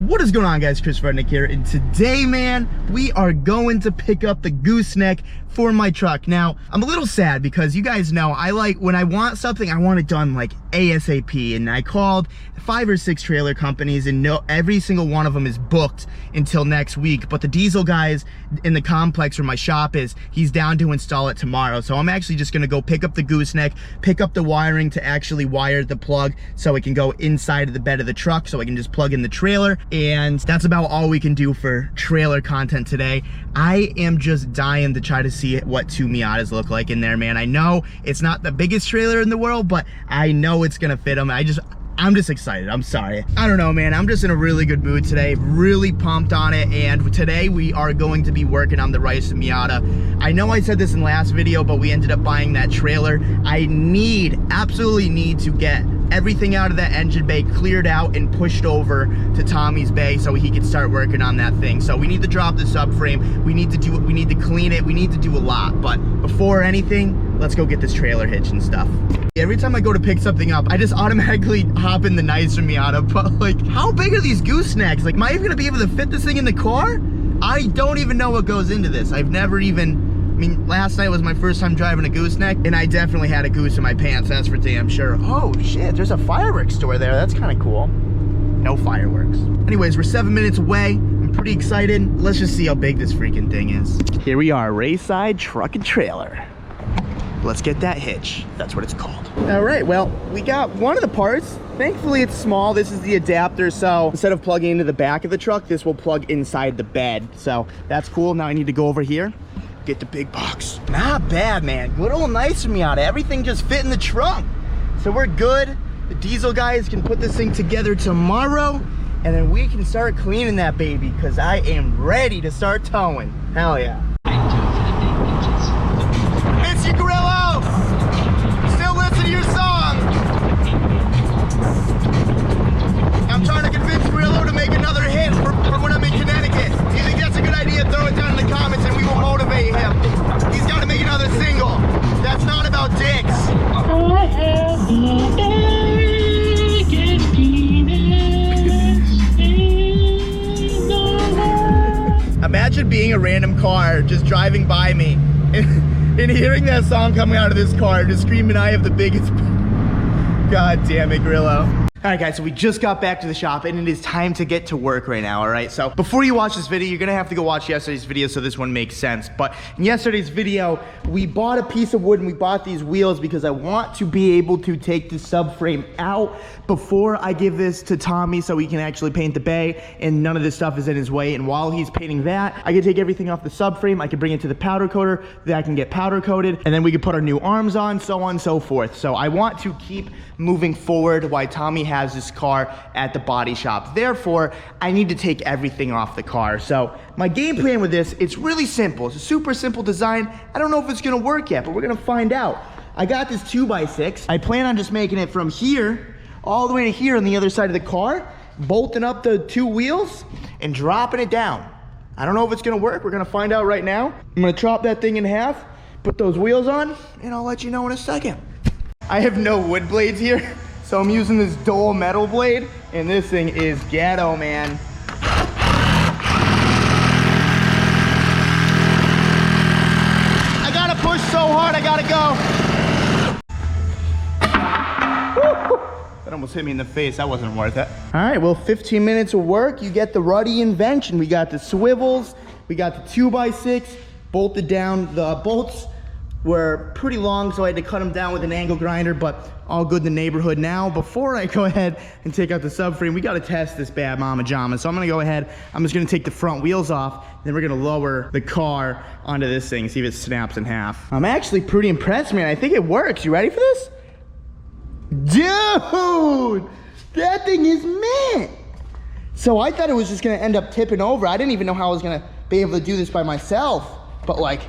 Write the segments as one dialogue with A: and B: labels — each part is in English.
A: What is going on, guys? Chris Rednick here, and today, man, we are going to pick up the gooseneck for my truck. Now, I'm a little sad because you guys know when I want something, I want it done like ASAP, and I called 5 or 6 trailer companies, and every single one of them is booked until next week. But the diesel guys in the complex where my shop is, he's down to install it tomorrow. So I'm actually just gonna go pick up the gooseneck, pick up the wiring to actually wire the plug so it can go inside of the bed of the truck so I can just plug in the trailer. And that's about all we can do for trailer content today. I am just dying to try to see what 2 Miatas look like in there, man. I know it's not the biggest trailer in the world, but I know it's gonna fit them. I'm just excited. I'm sorry. I don't know, man. I'm just in a really good mood today. Really pumped on it. And today we are going to be working on the Ricermiata. I know I said this in the last video, but we ended up buying that trailer. I absolutely need to get everything out of that engine bay cleared out and pushed over to Tommy's bay so he can start working on that thing. So we need to drop the subframe. We need to do it. We need to clean it. We need to do a lot. But before anything, let's go get this trailer hitch and stuff. Every time I go to pick something up, I just automatically hop in the Ricermiata. But like, how big are these goosenecks? Like, am I even gonna be able to fit this thing in the car? I don't even know what goes into this. I've never even, last night was my first time driving a gooseneck, and I definitely had a goose in my pants, that's for damn sure. Oh shit, there's a fireworks store there. That's kind of cool. No fireworks. Anyways, we're 7 minutes away. I'm pretty excited. Let's just see how big this freaking thing is. Here we are, Rayside Truck and Trailer. Let's get that hitch. That's what it's called. All right, well, we got one of the parts. Thankfully, it's small. This is the adapter, so instead of plugging into the back of the truck, this will plug inside the bed. So that's cool. Now I need to go over here, get the big box. Not bad, man. Good old Ricermiata. Everything just fit in the trunk. So we're good. The diesel guys can put this thing together tomorrow, and then we can start cleaning that baby, because I am ready to start towing. Hell yeah. Grillo! Still listen to your song! I'm trying to convince Grillo to make another hit for when I'm in Connecticut. Do you think that's a good idea? Throw it down in the comments and we will motivate him. He's got to make another single. That's not about dicks. I have the biggest penis. Imagine being a random car just driving by me and hearing that song coming out of this car, just screaming, I have the biggest. God damn it, Grillo. All right, guys, so we just got back to the shop, and it is time to get to work right now, all right? So before you watch this video, you're gonna have to go watch yesterday's video so this one makes sense. But in yesterday's video, we bought a piece of wood and we bought these wheels because I want to be able to take the subframe out before I give this to Tommy so he can actually paint the bay and none of this stuff is in his way. And while he's painting that, I can take everything off the subframe, I can bring it to the powder coater, that I can get powder coated, and then we can put our new arms on, so on and so forth. So I want to keep moving forward while Tommy has this car at the body shop. Therefore, I need to take everything off the car. So my game plan with this, it's really simple. It's a super simple design. I don't know if it's gonna work yet, but we're gonna find out. I got this 2x6. I plan on just making it from here all the way to here on the other side of the car, bolting up the 2 wheels and dropping it down. I don't know if it's gonna work. We're gonna find out right now. I'm gonna chop that thing in half, put those wheels on, and I'll let you know in a second. I have no wood blades here, so I'm using this dull metal blade, and this thing is ghetto, man. I gotta push so hard, I gotta go. Woo! That almost hit me in the face. That wasn't worth it. All right, well, 15 minutes of work. You get the ruddy invention. We got the swivels. We got the 2x6 bolted down. The bolts were pretty long, so I had to cut them down with an angle grinder, but all good in the neighborhood. Now, before I go ahead and take out the subframe, we got to test this bad mama jama. So I'm going to go ahead. I'm just going to take the front wheels off, then we're going to lower the car onto this thing, see if it snaps in half. I'm actually pretty impressed, man. I think it works. You ready for this? Dude, that thing is mint. So I thought it was just gonna end up tipping over. I didn't even know how I was gonna be able to do this by myself. But like,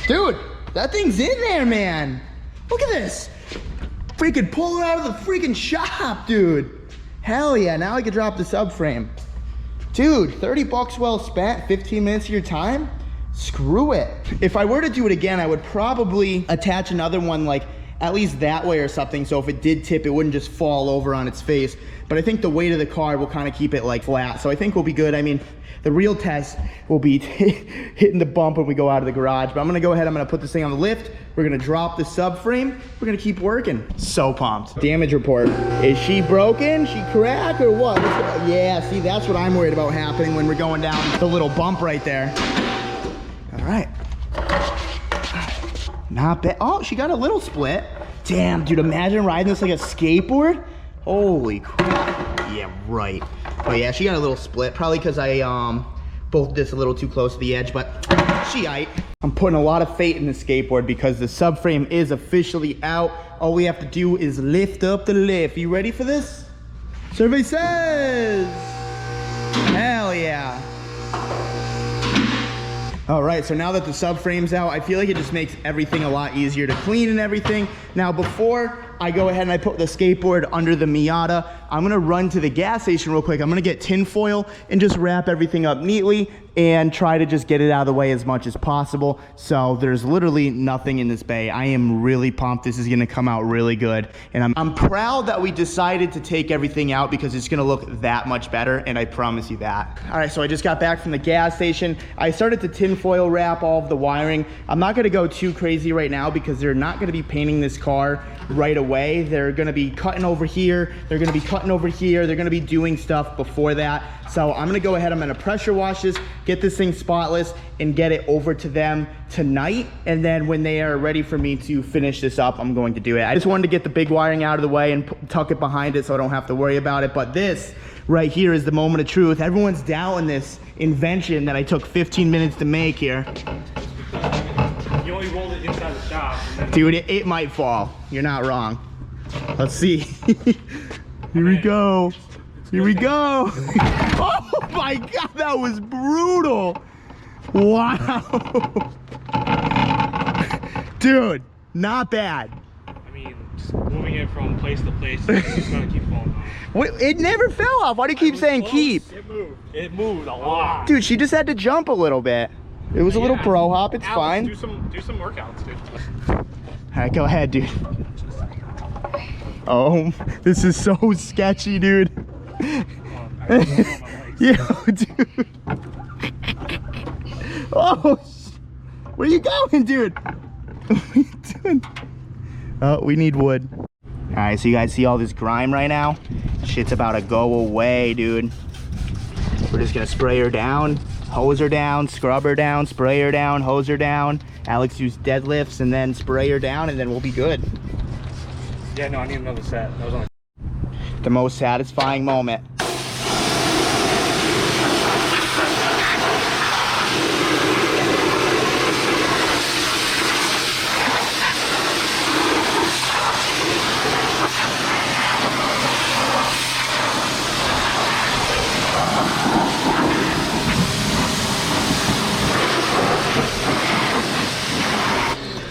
A: dude, that thing's in there, man. Look at this. Freaking pull it out of the freaking shop, dude. Hell yeah, now I can drop the subframe. Dude, 30 bucks well spent, 15 minutes of your time? Screw it. If I were to do it again, I would probably attach another one like at least that way or something, so if it did tip, it wouldn't just fall over on its face. But I think the weight of the car will kind of keep it like flat, so I think we'll be good. I mean, the real test will be hitting the bump when we go out of the garage. But I'm gonna go ahead, I'm gonna put this thing on the lift. We're gonna drop the subframe. We're gonna keep working. So pumped. Damage report. Is she broken? She cracked or what? Yeah, see, that's what I'm worried about happening when we're going down the little bump right there. All right. Not bad. Oh, she got a little split. Damn, dude, imagine riding this like a skateboard. Holy crap. Yeah, right. But yeah, she got a little split, probably because I bolted this a little too close to the edge, but she aight. I'm putting a lot of faith in the skateboard because the subframe is officially out. All we have to do is lift up the lift. You ready for this? Survey says, hell yeah. All right, so now that the subframe's out, I feel like it just makes everything a lot easier to clean and everything. Now, before I go ahead and I put the skateboard under the Miata, I'm gonna run to the gas station real quick. I'm gonna get tin foil and just wrap everything up neatly and try to just get it out of the way as much as possible. So there's literally nothing in this bay. I am really pumped. This is gonna come out really good. And I'm proud that we decided to take everything out because it's gonna look that much better, and I promise you that. All right, so I just got back from the gas station. I started to tin foil wrap all of the wiring. I'm not gonna go too crazy right now because they're not gonna be painting this car right away. They're gonna be cutting over here. They're gonna be cutting over here. They're gonna be doing stuff before that. So I'm gonna go ahead, I'm gonna pressure wash this, get this thing spotless, and get it over to them tonight. And then when they are ready for me to finish this up, I'm going to do it. I just wanted to get the big wiring out of the way and tuck it behind it so I don't have to worry about it. But this right here is the moment of truth. Everyone's doubting this invention that I took 15 minutes to make here.
B: You only rolled it inside the shop.
A: Dude, it might fall. You're not wrong. Let's see. Here we go. Here we go. Oh my God, that was brutal. Wow. Dude, not bad.
B: I mean, just moving it from place to place, it's gonna keep falling off.
A: Wait, it never fell off. Why do you keep saying
B: Close.
A: keep?
B: It moved. It moved a lot.
A: Dude, she just had to jump a little bit. It was a little pro hop. It's
B: Alex,
A: fine.
B: Do some workouts, dude.
A: All right, go ahead, dude. Oh, this is so sketchy, dude. Yeah, dude. Oh, where you going, dude? What are you doing? Oh, we need wood. All right, so you guys see all this grime right now? Shit's about to go away, dude. We're just gonna spray her down, hose her down, scrub her down, spray her down, hose her down. Alex used deadlifts and then spray her down, and then we'll be good.
B: Yeah, no, I need another set. That was only
A: The most satisfying moment.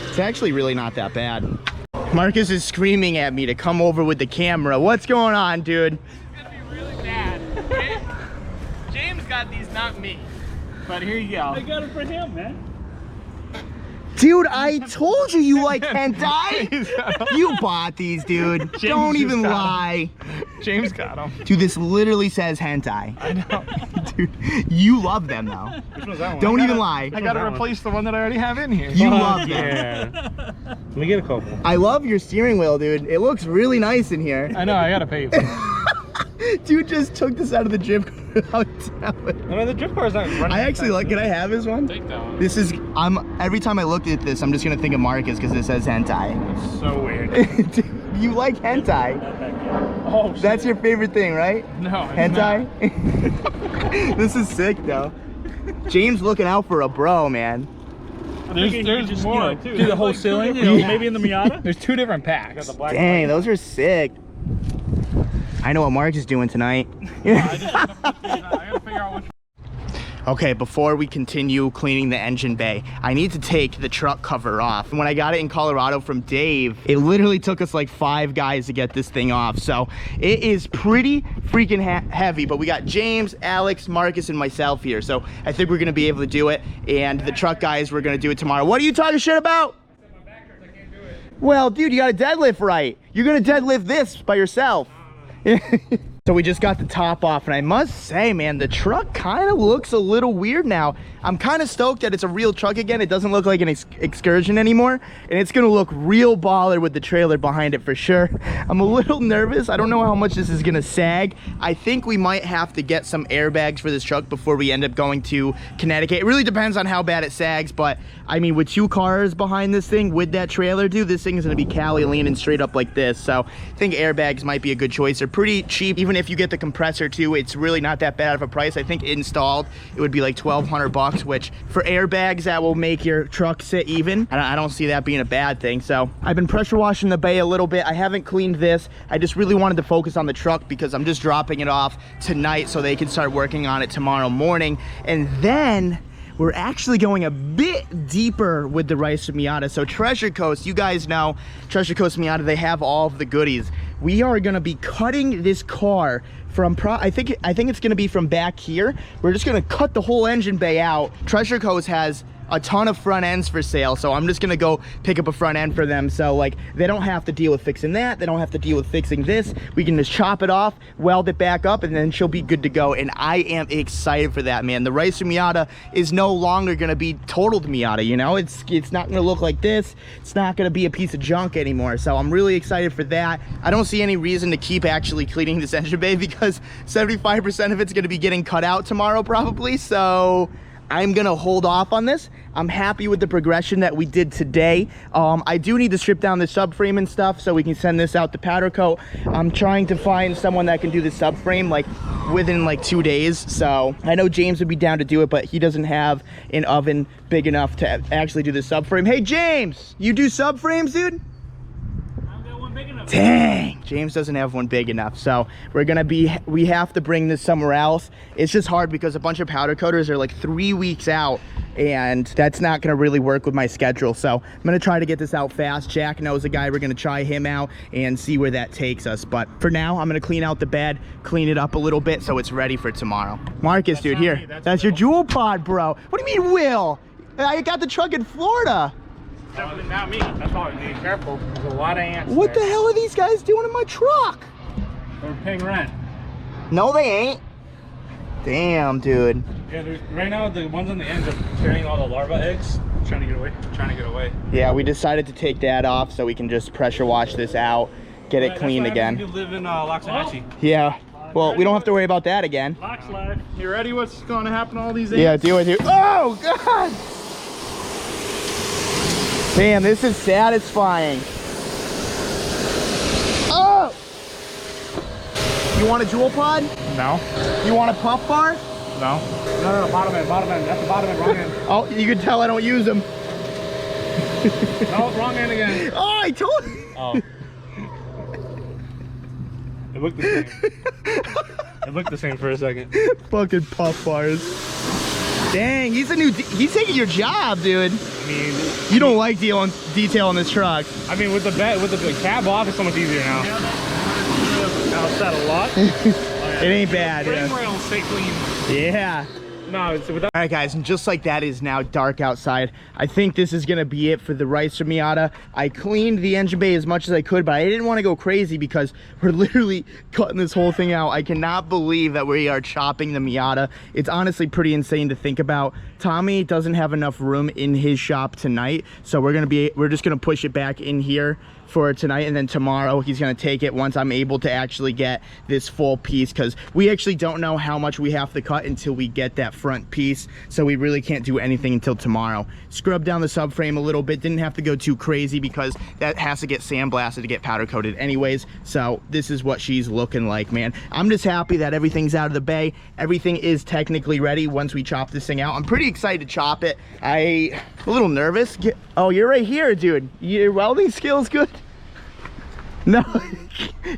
A: It's actually really not that bad. Marcus is screaming at me to come over with the camera. What's going on, dude?
C: It's gonna be really bad. James got these, not me. But here you go.
B: I got it for him, man.
A: Dude, I told you you like hentai. You bought these, dude. Don't even lie.
B: James got them.
A: Dude, this literally says hentai.
B: I know.
A: Dude, you love them though.
B: Which one's that one?
A: Don't even lie.
B: I gotta replace the one that I already have in here.
A: You love them.
B: Yeah. Let me get a couple.
A: I love your steering wheel, dude. It looks really nice in here.
B: I know, I gotta pay you for it.
A: Dude just took this out of the drip car.
B: I mean, the drip car is not running.
A: I actually like. Can I have this one?
B: Take that one.
A: This is. Every time I look at this, I'm just gonna think of Marcus because it says hentai.
B: It's so weird.
A: Dude, you like hentai?
B: Oh, shit.
A: That's your favorite thing, right?
B: No, it's
A: Hentai? This is sick though. James looking out for a bro, man.
B: There's more too.
C: Do the whole ceiling,
B: you know,
A: Yeah.
B: maybe in the Miata. There's two different packs.
A: Dang, those are sick. I know what Mark is doing tonight.
B: I gotta figure out which.
A: Okay, before we continue cleaning the engine bay, I need to take the truck cover off. When I got it in Colorado from Dave, it literally took us like 5 guys to get this thing off. So it is pretty freaking heavy, but we got James, Alex, Marcus, and myself here. So I think we're gonna be able to do it. And the truck guys, we're gonna do it tomorrow. What are you talking shit about? Well, dude, you gotta deadlift right. You're gonna deadlift this by yourself. So we just got the top off, and I must say, man, the truck kind of looks a little weird now. I'm kind of stoked that it's a real truck again. It doesn't look like an excursion anymore, and it's gonna look real baller with the trailer behind it for sure. I'm a little nervous. I don't know how much this is gonna sag. I think we might have to get some airbags for this truck before we end up going to Connecticut. It really depends on how bad it sags, but I mean, with 2 cars behind this thing with that trailer, dude, this thing is gonna be Cali leaning straight up like this. So I think airbags might be a good choice. They're pretty cheap. Even if you get the compressor too, it's really not that bad of a price. I think installed it would be like $1,200, which for airbags that will make your truck sit even. And I don't see that being a bad thing. So I've been pressure washing the bay a little bit. I haven't cleaned this. I just really wanted to focus on the truck because I'm just dropping it off tonight so they can start working on it tomorrow morning. And then we're actually going a bit deeper with the Ricermiata. So Treasure Coast, you guys know Treasure Coast Miata, they have all of the goodies. We are gonna be cutting this car from, I think it's gonna be from back here. We're just gonna cut the whole engine bay out. Treasure Coast has a ton of front ends for sale, so I'm just gonna go pick up a front end for them, so like they don't have to deal with fixing that, they don't have to deal with fixing this. We can just chop it off, weld it back up, and then she'll be good to go. And I am excited for that, man. The Ricermiata is no longer gonna be totaled Miata, you know. It's not gonna look like this. It's not gonna be a piece of junk anymore, so I'm really excited for that. I don't see any reason to keep actually cleaning this engine bay because 75% of it's gonna be getting cut out tomorrow probably, so I'm gonna hold off on this. I'm happy with the progression that we did today. I do need to strip down the subframe and stuff so we can send this out to powder coat. I'm trying to find someone that can do the subframe like within like 2 days. So I know James would be down to do it, but he doesn't have an oven big enough to actually do the subframe. Hey James, you do subframes, dude? Dang, James doesn't have one big enough, so we have to bring this somewhere else. It's just hard because a bunch of powder coaters are like 3 weeks out, and that's not gonna really work with my schedule. So I'm gonna try to get this out fast. Jack knows a guy, we're gonna try him out and see where that takes us. But for now, I'm gonna clean out the bed, clean it up a little bit so it's ready for tomorrow. Marcus, dude, here, that's your jewel pod, bro. What do you mean, Will? I got the truck in Florida.
B: Definitely not me. That's why I need to be careful. There's a lot of ants.
A: What the hell are these guys doing in my truck?
B: They're paying rent.
A: No, they ain't. Damn, dude.
B: Yeah, right now the ones on the ends are carrying all the larva eggs. Trying to get away. Trying to get away.
A: Yeah, we decided to take that off so we can just pressure wash this out, get it clean again.
B: You live in Loxahatchee.
A: Yeah. Well, we don't have to worry about that again.
B: Lox life. You ready? What's going to happen to all these ants?
A: Yeah, deal with you. Oh God! Damn, this is satisfying. Oh! You want a jewel pod?
B: No.
A: You want a puff bar?
B: No. No, bottom end, bottom end. That's the bottom end, wrong end.
A: Oh, you can tell I don't use them.
B: No, wrong end again.
A: Oh, I told you.
B: Oh. It looked the same. It looked the same for a second.
A: Fucking puff bars. Dang, he's taking your job, dude.
B: I mean,
A: you don't like detail on this truck.
B: I mean, with the cab off, it's so much easier now. Outside a lot.
A: It ain't bad.
B: Frame rails stay clean.
A: Yeah.
B: No, it's without.
A: All right, guys, and just like that, is now dark outside. I think this is gonna be it for the Ricermiata. I cleaned the engine bay as much as I could, but I didn't want to go crazy because we're literally cutting this whole thing out. I cannot believe that we are chopping the Miata. It's honestly pretty insane to think about. Tommy doesn't have enough room in his shop tonight, so we're just gonna push it back in here for tonight, and then tomorrow he's gonna take it once I'm able to actually get this full piece, because we actually don't know how much we have to cut until we get that front piece, so we really can't do anything until tomorrow. Scrub down the subframe a little bit, didn't have to go too crazy because that has to get sandblasted to get powder coated anyways. So this is what she's looking like, man. I'm just happy that everything's out of the bay. Everything is technically ready once we chop this thing out. I'm pretty excited to chop it. I'm a little nervous. Oh, you're right here, dude. Your welding skills good? No.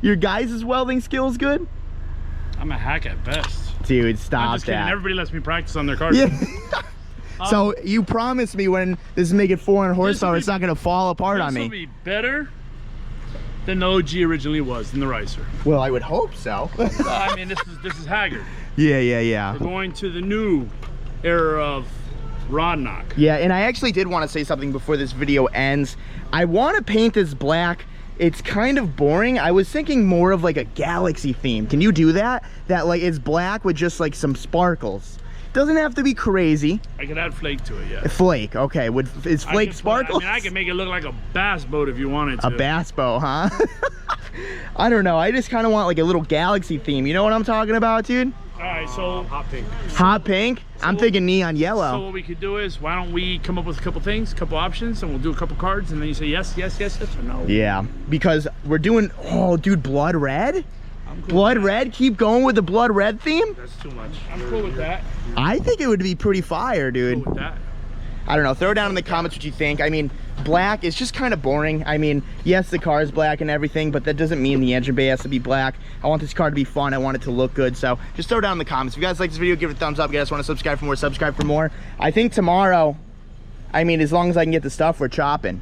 A: Your guys' welding skills good?
B: I'm a hack at best.
A: Dude, stop
B: just kidding.
A: that.
B: Everybody lets me practice on their cars.
A: Yeah. So you promised me when this is making 400 horsepower, it's not gonna fall apart on me.
B: This will be better than the OG originally was, than the Ricer.
A: Well, I would hope so.
B: I mean, this is Haggard.
A: Yeah.
B: We're going to the new era of
D: rod knock.
A: Yeah, and I actually did want to say something before this video ends. I want to paint this black. It's kind of boring. I was thinking more of like a galaxy theme. Can you do that? That like it's black with just like some sparkles. Doesn't have to be crazy.
D: I could add flake to it, yeah.
A: Flake, okay. Is flake sparkles?
D: I mean, I can make it look like a bass boat if you wanted to.
A: A bass boat, huh? I don't know. I just kind of want like a little galaxy theme. You know what I'm talking about, dude?
D: All right, so
B: Hot pink.
A: Hot pink? I'm thinking neon yellow.
D: So what we could do is, why don't we come up with a couple things, a couple options, and we'll do a couple cards, and then you say yes, yes, yes, yes, or no.
A: Yeah, because we're doing, oh, dude, blood red?
D: I'm cool
A: Blood
D: with that.
A: red? Keep going with the blood red theme?
D: That's too much. I'm cool with that.
A: I think it would be pretty fire, dude.
D: Cool with that.
A: I don't know. Throw down in the comments what you think. I mean, black is just kind of boring. I mean, yes, the car is black and everything, but that doesn't mean the engine bay has to be black. I want this car to be fun. I want it to look good. So just throw down in the comments. If you guys like this video, give it a thumbs up. If you guys want to subscribe for more, subscribe for more. I think tomorrow, I mean, as long as I can get the stuff, we're chopping.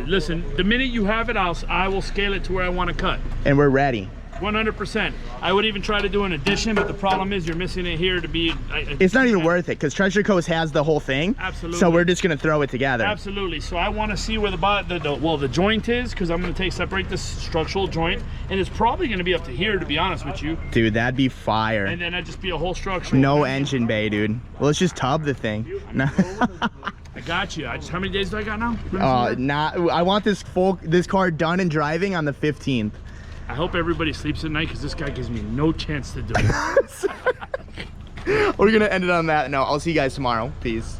D: Listen, the minute you have it, I will scale it to where I want to cut.
A: And we're ready.
D: 100%. I would even try to do an addition, but the problem is you're missing it here to be.
A: It's not even worth it because Treasure Coast has the whole thing.
D: Absolutely.
A: So we're just gonna throw it together.
D: Absolutely. So I want to see where the joint is, because I'm going to separate this structural joint, and it's probably going to be up to here, to be honest with you.
A: Dude, that'd be fire.
D: And then that'd just be a whole structure.
A: No engine bay, dude. Well, let's just tub the thing. No.
D: I got you. How many days do I got now?
A: I want this car done and driving on the 15th.
D: I hope everybody sleeps at night, because this guy gives me no chance to do it.
A: We're gonna end it on that note. I'll see you guys tomorrow. Peace.